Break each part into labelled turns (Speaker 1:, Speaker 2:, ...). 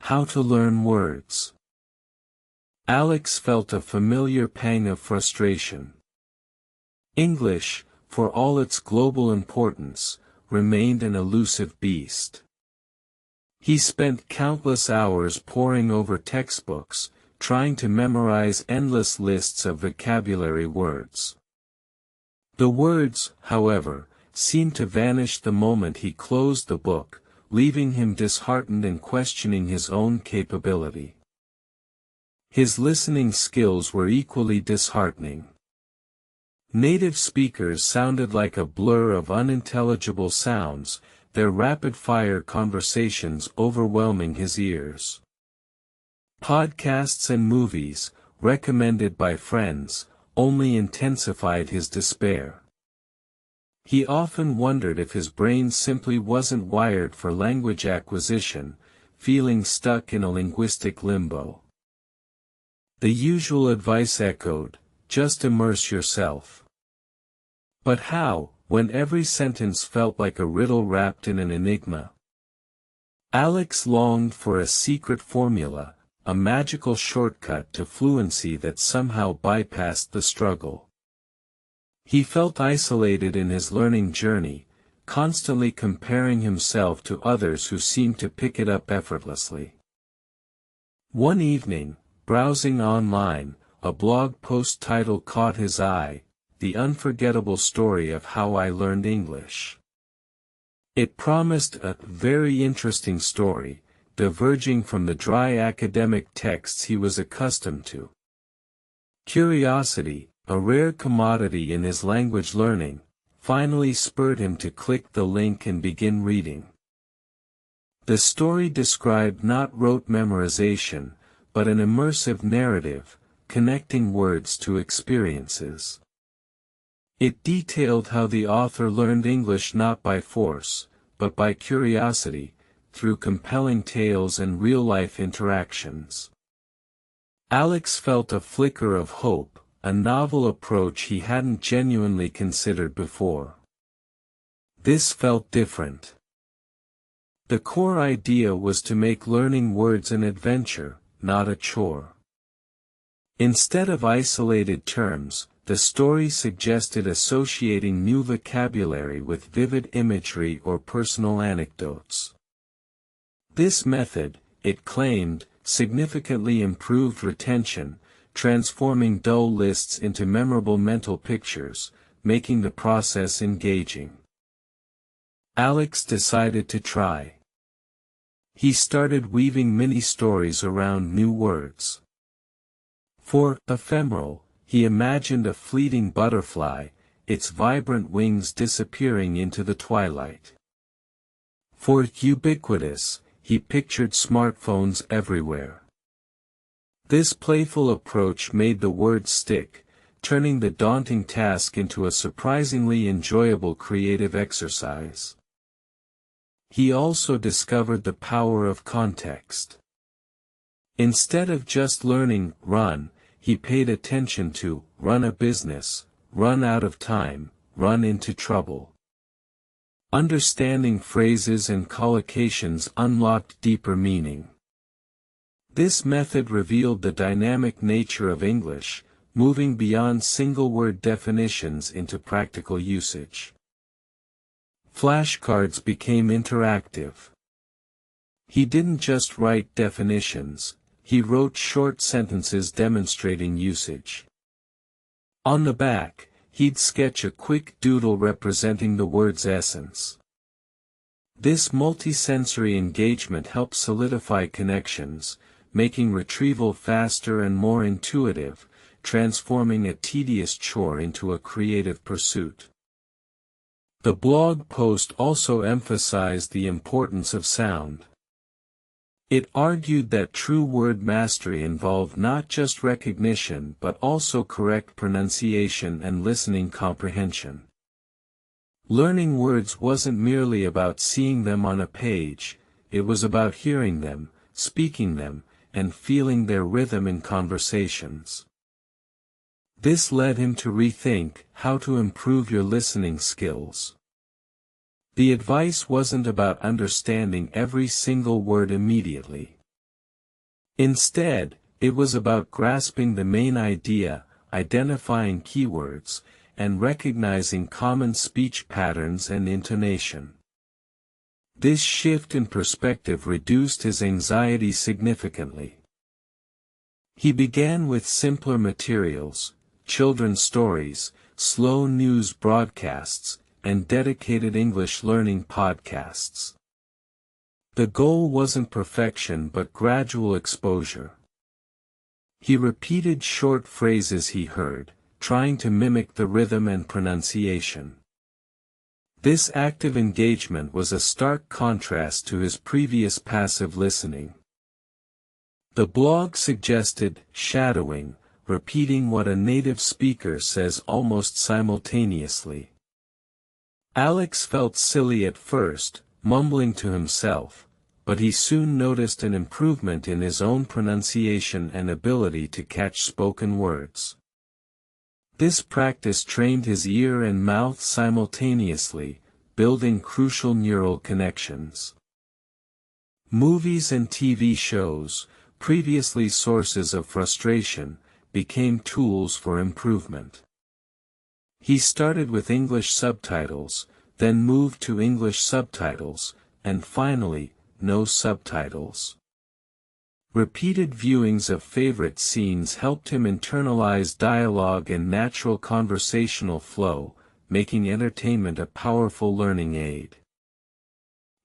Speaker 1: How to learn words. Alex felt a familiar pang of frustration. English, for all its global importance, remained an elusive beast. He spent countless hours poring over textbooks, trying to memorize endless lists of vocabulary words. The words, however, seemed to vanish the moment he closed the book, leaving him disheartened and questioning his own capability. His listening skills were equally disheartening. Native speakers sounded like a blur of unintelligible sounds, their rapid-fire conversations overwhelming his ears. Podcasts and movies, recommended by friends, only intensified his despair. He often wondered if his brain simply wasn't wired for language acquisition, feeling stuck in a linguistic limbo. The usual advice echoed, just immerse yourself. But how, when every sentence felt like a riddle wrapped in an enigma? Alex longed for a secret formula, a magical shortcut to fluency that somehow bypassed the struggle. He felt isolated in his learning journey, constantly comparing himself to others who seemed to pick it up effortlessly. One evening, browsing online, a blog post title caught his eye, "The Unforgettable Story of How I Learned English." It promised a very interesting story, diverging from the dry academic texts he was accustomed to. Curiosity, a rare commodity in his language learning, finally spurred him to click the link and begin reading. The story described not rote memorization, but an immersive narrative, connecting words to experiences. It detailed how the author learned English not by force, but by curiosity, through compelling tales and real-life interactions. Alex felt a flicker of hope, a novel approach he hadn't genuinely considered before. This felt different. The core idea was to make learning words an adventure, not a chore. Instead of isolated terms, the story suggested associating new vocabulary with vivid imagery or personal anecdotes. This method, it claimed, significantly improved retention, transforming dull lists into memorable mental pictures, making the process engaging. Alex decided to try. He started weaving mini-stories around new words. For ephemeral, he imagined a fleeting butterfly, its vibrant wings disappearing into the twilight. For ubiquitous, he pictured smartphones everywhere. This playful approach made the words stick, turning the daunting task into a surprisingly enjoyable creative exercise. He also discovered the power of context. Instead of just learning run, he paid attention to run a business, run out of time, run into trouble. Understanding phrases and collocations unlocked deeper meaning. This method revealed the dynamic nature of English, moving beyond single-word definitions into practical usage. Flashcards became interactive. He didn't just write definitions, he wrote short sentences demonstrating usage. On the back, he'd sketch a quick doodle representing the word's essence. This multisensory engagement helped solidify connections, making retrieval faster and more intuitive, transforming a tedious chore into a creative pursuit. The blog post also emphasized the importance of sound. It argued that true word mastery involved not just recognition but also correct pronunciation and listening comprehension. Learning words wasn't merely about seeing them on a page, it was about hearing them, speaking them, and feeling their rhythm in conversations. This led him to rethink how to improve your listening skills. The advice wasn't about understanding every single word immediately. Instead, it was about grasping the main idea, identifying keywords, and recognizing common speech patterns and intonation. This shift in perspective reduced his anxiety significantly. He began with simpler materials, children's stories, slow news broadcasts, and dedicated English learning podcasts. The goal wasn't perfection but gradual exposure. He repeated short phrases he heard, trying to mimic the rhythm and pronunciation. This active engagement was a stark contrast to his previous passive listening. The blog suggested shadowing, repeating what a native speaker says almost simultaneously. Alex felt silly at first, mumbling to himself, but he soon noticed an improvement in his own pronunciation and ability to catch spoken words. This practice trained his ear and mouth simultaneously, building crucial neural connections. Movies and TV shows, previously sources of frustration, became tools for improvement. He started with English subtitles, then moved to English subtitles, and finally, no subtitles. Repeated viewings of favorite scenes helped him internalize dialogue and natural conversational flow, making entertainment a powerful learning aid.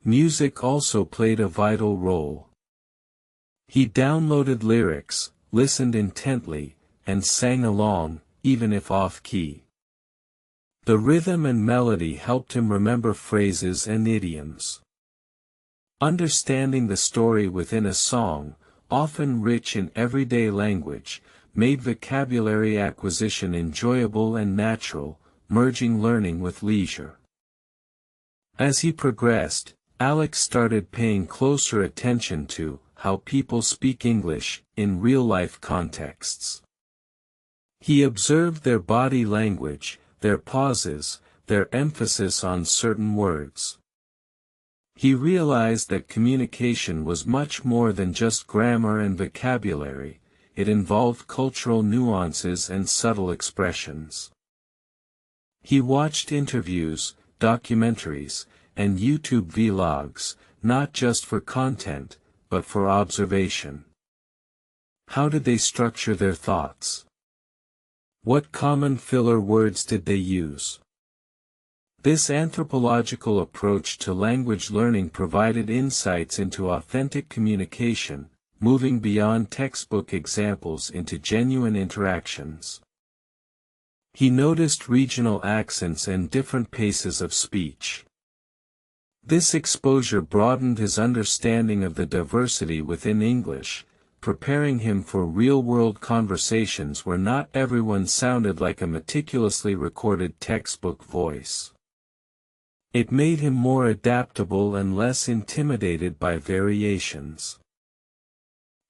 Speaker 1: Music also played a vital role. He downloaded lyrics, listened intently, and sang along, even if off-key. The rhythm and melody helped him remember phrases and idioms. Understanding the story within a song, often rich in everyday language, made vocabulary acquisition enjoyable and natural, merging learning with leisure. As he progressed, Alex started paying closer attention to how people speak English in real-life contexts. He observed their body language, their pauses, their emphasis on certain words. He realized that communication was much more than just grammar and vocabulary, it involved cultural nuances and subtle expressions. He watched interviews, documentaries, and YouTube vlogs, not just for content, but for observation. How did they structure their thoughts? What common filler words did they use? This anthropological approach to language learning provided insights into authentic communication, moving beyond textbook examples into genuine interactions. He noticed regional accents and different paces of speech. This exposure broadened his understanding of the diversity within English, preparing him for real-world conversations where not everyone sounded like a meticulously recorded textbook voice. It made him more adaptable and less intimidated by variations.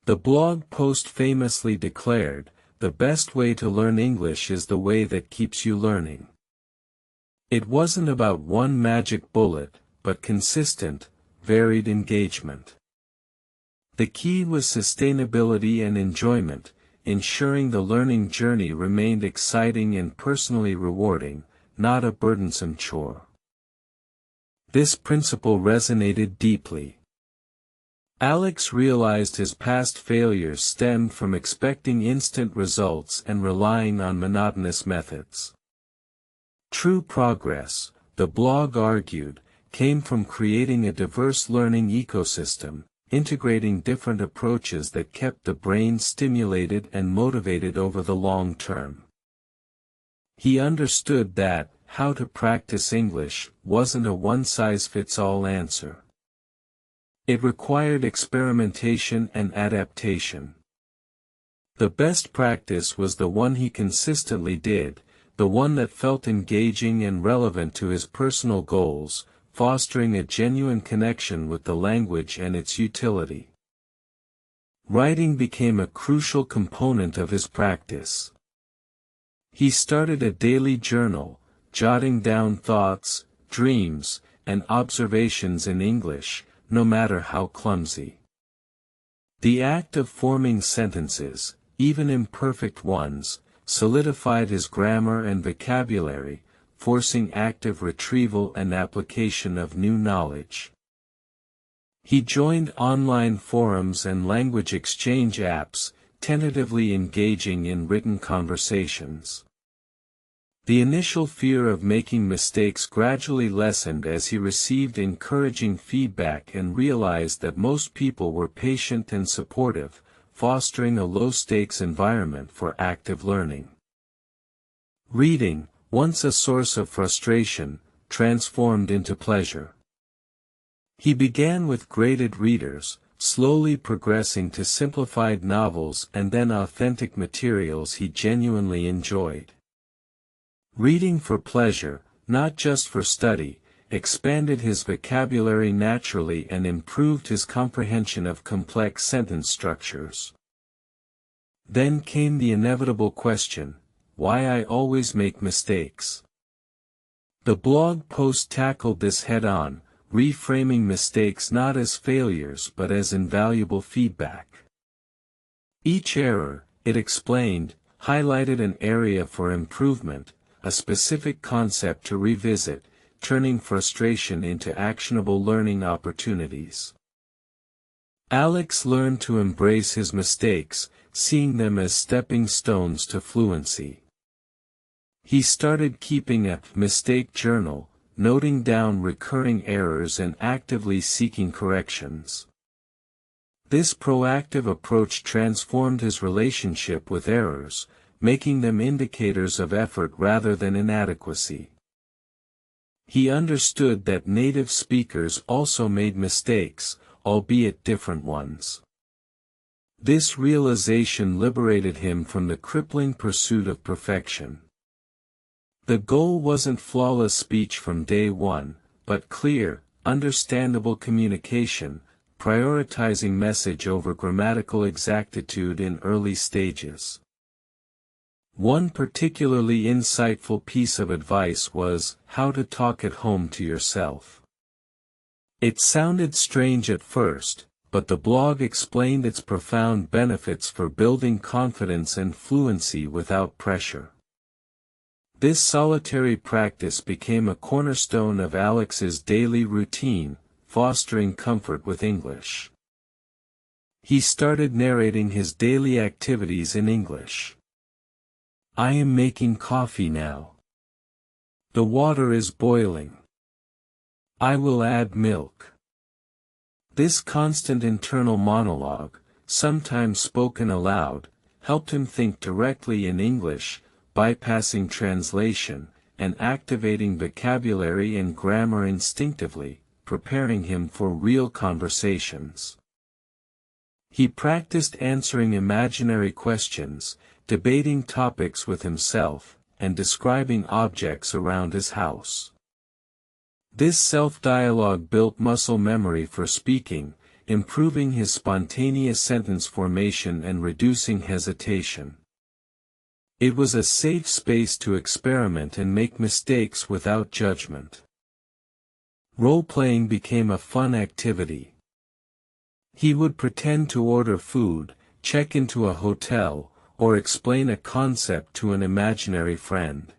Speaker 1: The blog post famously declared, "The best way to learn English is the way that keeps you learning." It wasn't about one magic bullet, but consistent, varied engagement. The key was sustainability and enjoyment, ensuring the learning journey remained exciting and personally rewarding, not a burdensome chore. This principle resonated deeply. Alex realized his past failures stemmed from expecting instant results and relying on monotonous methods. True progress, the blog argued, came from creating a diverse learning ecosystem, integrating different approaches that kept the brain stimulated and motivated over the long term. He understood that, how to practice English wasn't a one-size-fits-all answer. It required experimentation and adaptation. The best practice was the one he consistently did, the one that felt engaging and relevant to his personal goals, fostering a genuine connection with the language and its utility. Writing became a crucial component of his practice. He started a daily journal, jotting down thoughts, dreams, and observations in English, no matter how clumsy. The act of forming sentences, even imperfect ones, solidified his grammar and vocabulary, forcing active retrieval and application of new knowledge. He joined online forums and language exchange apps, tentatively engaging in written conversations. The initial fear of making mistakes gradually lessened as he received encouraging feedback and realized that most people were patient and supportive, fostering a low-stakes environment for active learning. Reading, once a source of frustration, transformed into pleasure. He began with graded readers, slowly progressing to simplified novels and then authentic materials he genuinely enjoyed. Reading for pleasure, not just for study, expanded his vocabulary naturally and improved his comprehension of complex sentence structures. Then came the inevitable question, why I always make mistakes. The blog post tackled this head-on, reframing mistakes not as failures but as invaluable feedback. Each error, it explained, highlighted an area for improvement, a specific concept to revisit, turning frustration into actionable learning opportunities. Alex learned to embrace his mistakes, seeing them as stepping stones to fluency. He started keeping a mistake journal, noting down recurring errors and actively seeking corrections. This proactive approach transformed his relationship with errors, making them indicators of effort rather than inadequacy. He understood that native speakers also made mistakes, albeit different ones. This realization liberated him from the crippling pursuit of perfection. The goal wasn't flawless speech from day one, but clear, understandable communication, prioritizing message over grammatical exactitude in early stages. One particularly insightful piece of advice was, how to talk at home to yourself. It sounded strange at first, but the blog explained its profound benefits for building confidence and fluency without pressure. This solitary practice became a cornerstone of Alex's daily routine, fostering comfort with English. He started narrating his daily activities in English. I am making coffee now. The water is boiling. I will add milk. This constant internal monologue, sometimes spoken aloud, helped him think directly in English, bypassing translation, and activating vocabulary and grammar instinctively, preparing him for real conversations. He practiced answering imaginary questions, debating topics with himself, and describing objects around his house. This self-dialogue built muscle memory for speaking, improving his spontaneous sentence formation and reducing hesitation. It was a safe space to experiment and make mistakes without judgment. Role-playing became a fun activity. He would pretend to order food, check into a hotel, or explain a concept to an imaginary friend.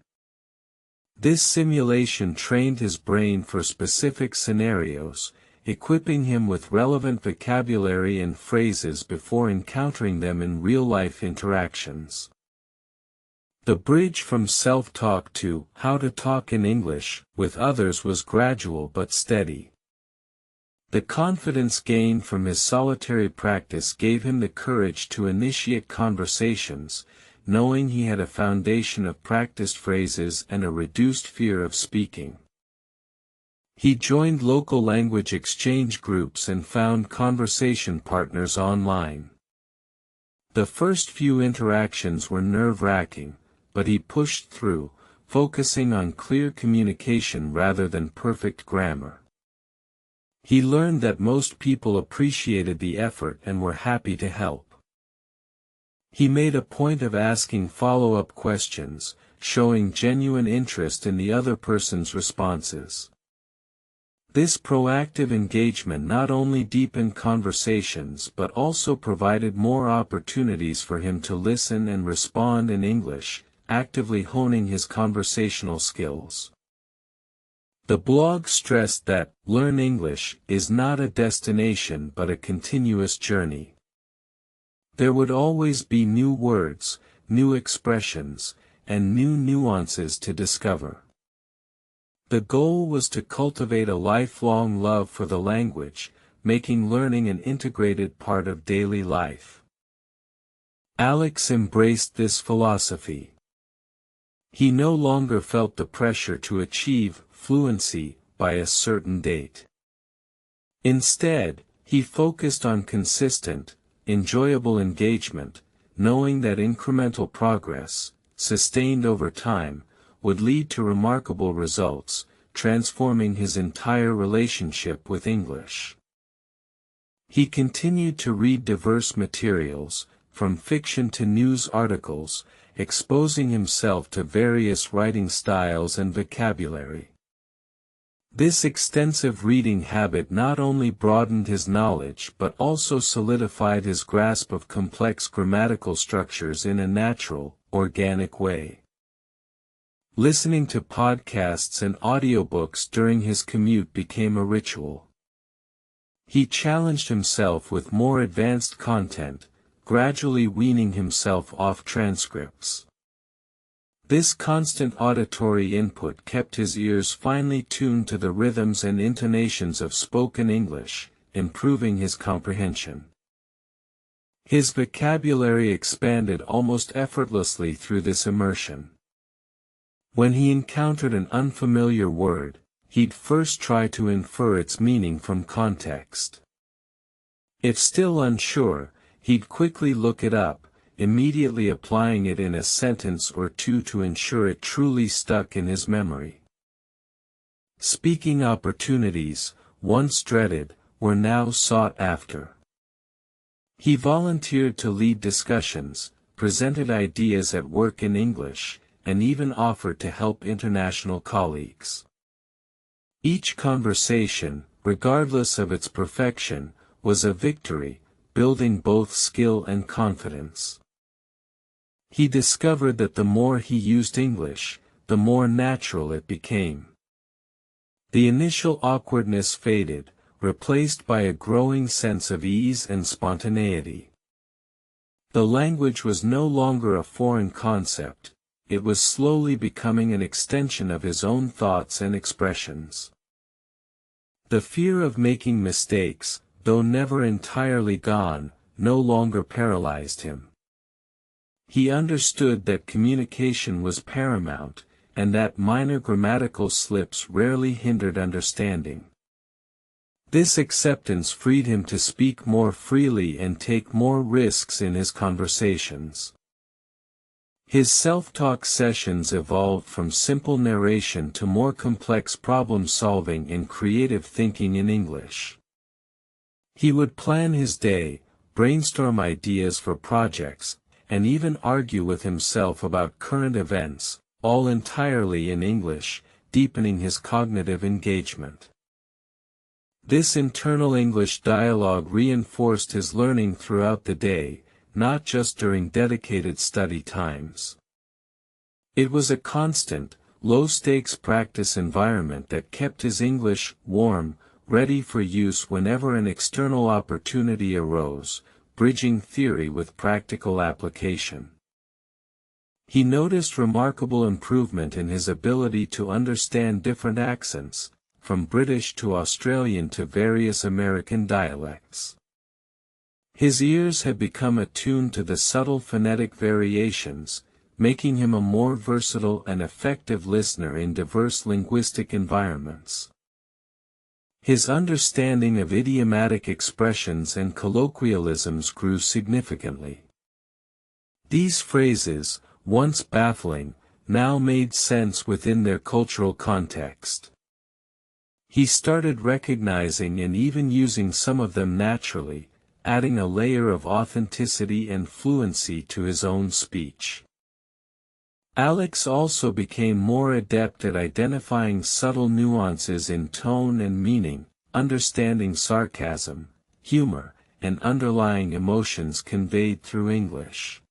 Speaker 1: This simulation trained his brain for specific scenarios, equipping him with relevant vocabulary and phrases before encountering them in real-life interactions. The bridge from self-talk to how to talk in English with others was gradual but steady. The confidence gained from his solitary practice gave him the courage to initiate conversations, knowing he had a foundation of practiced phrases and a reduced fear of speaking. He joined local language exchange groups and found conversation partners online. The first few interactions were nerve-wracking, but he pushed through, focusing on clear communication rather than perfect grammar. He learned that most people appreciated the effort and were happy to help. He made a point of asking follow-up questions, showing genuine interest in the other person's responses. This proactive engagement not only deepened conversations but also provided more opportunities for him to listen and respond in English, actively honing his conversational skills. The blog stressed that, "Learn English is not a destination but a continuous journey." There would always be new words, new expressions, and new nuances to discover. The goal was to cultivate a lifelong love for the language, making learning an integrated part of daily life. Alex embraced this philosophy. He no longer felt the pressure to achieve fluency by a certain date. Instead, he focused on consistent, enjoyable engagement, knowing that incremental progress, sustained over time, would lead to remarkable results, transforming his entire relationship with English. He continued to read diverse materials, from fiction to news articles, exposing himself to various writing styles and vocabulary. This extensive reading habit not only broadened his knowledge but also solidified his grasp of complex grammatical structures in a natural, organic way. Listening to podcasts and audiobooks during his commute became a ritual. He challenged himself with more advanced content, gradually weaning himself off transcripts. This constant auditory input kept his ears finely tuned to the rhythms and intonations of spoken English, improving his comprehension. His vocabulary expanded almost effortlessly through this immersion. When he encountered an unfamiliar word, he'd first try to infer its meaning from context. If still unsure, he'd quickly look it up, immediately applying it in a sentence or two to ensure it truly stuck in his memory. Speaking opportunities, once dreaded, were now sought after. He volunteered to lead discussions, presented ideas at work in English, and even offered to help international colleagues. Each conversation, regardless of its perfection, was a victory, building both skill and confidence. He discovered that the more he used English, the more natural it became. The initial awkwardness faded, replaced by a growing sense of ease and spontaneity. The language was no longer a foreign concept, it was slowly becoming an extension of his own thoughts and expressions. The fear of making mistakes, though never entirely gone, no longer paralyzed him. He understood that communication was paramount, and that minor grammatical slips rarely hindered understanding. This acceptance freed him to speak more freely and take more risks in his conversations. His self-talk sessions evolved from simple narration to more complex problem-solving and creative thinking in English. He would plan his day, brainstorm ideas for projects, and even argue with himself about current events, all entirely in English, deepening his cognitive engagement. This internal English dialogue reinforced his learning throughout the day, not just during dedicated study times. It was a constant, low-stakes practice environment that kept his English warm, ready for use whenever an external opportunity arose, bridging theory with practical application. He noticed remarkable improvement in his ability to understand different accents, from British to Australian to various American dialects. His ears had become attuned to the subtle phonetic variations, making him a more versatile and effective listener in diverse linguistic environments. His understanding of idiomatic expressions and colloquialisms grew significantly. These phrases, once baffling, now made sense within their cultural context. He started recognizing and even using some of them naturally, adding a layer of authenticity and fluency to his own speech. Alex also became more adept at identifying subtle nuances in tone and meaning, understanding sarcasm, humor, and underlying emotions conveyed through English.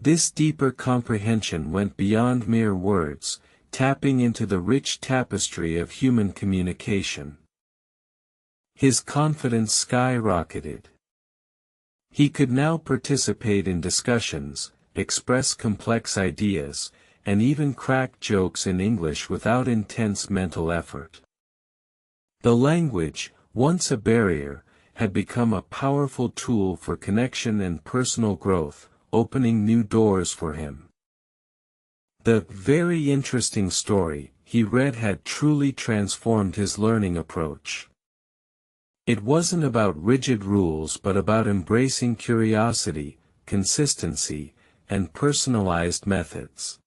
Speaker 1: This deeper comprehension went beyond mere words, tapping into the rich tapestry of human communication. His confidence skyrocketed. He could now participate in discussions, express complex ideas, and even crack jokes in English without intense mental effort. The language, once a barrier, had become a powerful tool for connection and personal growth, opening new doors for him. The very interesting story he read had truly transformed his learning approach. It wasn't about rigid rules but about embracing curiosity, consistency, and personalized methods.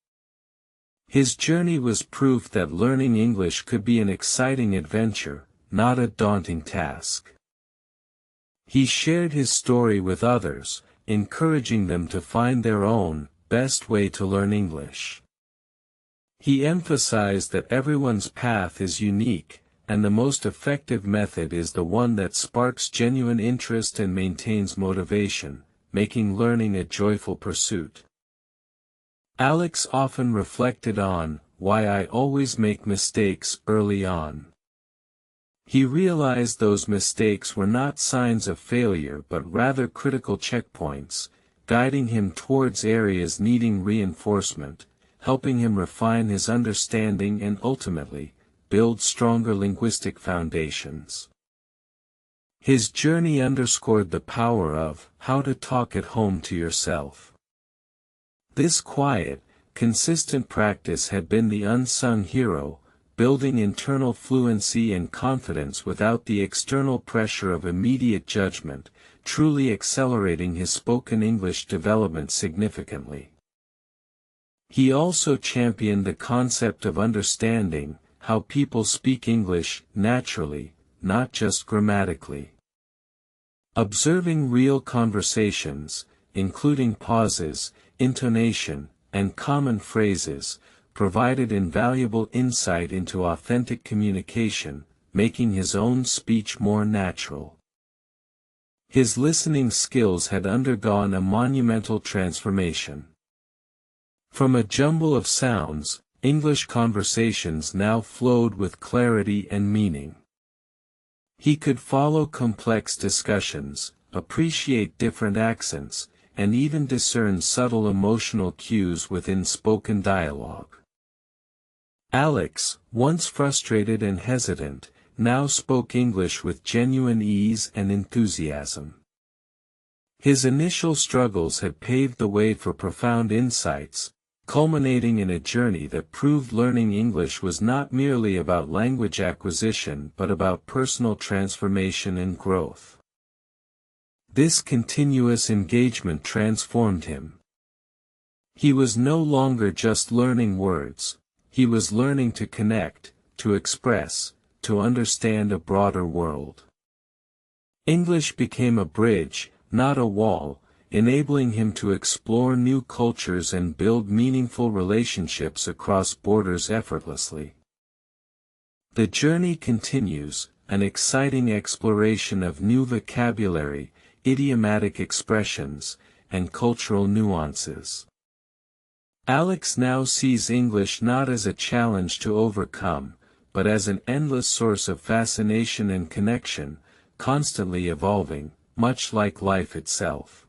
Speaker 1: His journey was proof that learning English could be an exciting adventure, not a daunting task. He shared his story with others, encouraging them to find their own, best way to learn English. He emphasized that everyone's path is unique, and the most effective method is the one that sparks genuine interest and maintains motivation, making learning a joyful pursuit. Alex often reflected on why I always make mistakes early on. He realized those mistakes were not signs of failure but rather critical checkpoints, guiding him towards areas needing reinforcement, helping him refine his understanding and ultimately, build stronger linguistic foundations. His journey underscored the power of how to talk at home to yourself. This quiet, consistent practice had been the unsung hero, building internal fluency and confidence without the external pressure of immediate judgment, truly accelerating his spoken English development significantly. He also championed the concept of understanding how people speak English naturally, not just grammatically. Observing real conversations, including pauses, intonation, and common phrases, provided invaluable insight into authentic communication, making his own speech more natural. His listening skills had undergone a monumental transformation. From a jumble of sounds, English conversations now flowed with clarity and meaning. He could follow complex discussions, appreciate different accents, and even discern subtle emotional cues within spoken dialogue. Alex, once frustrated and hesitant, now spoke English with genuine ease and enthusiasm. His initial struggles had paved the way for profound insights, culminating in a journey that proved learning English was not merely about language acquisition but about personal transformation and growth. This continuous engagement transformed him. He was no longer just learning words, he was learning to connect, to express, to understand a broader world. English became a bridge, not a wall, enabling him to explore new cultures and build meaningful relationships across borders effortlessly. The journey continues, an exciting exploration of new vocabulary, idiomatic expressions, and cultural nuances. Alex now sees English not as a challenge to overcome, but as an endless source of fascination and connection, constantly evolving, much like life itself.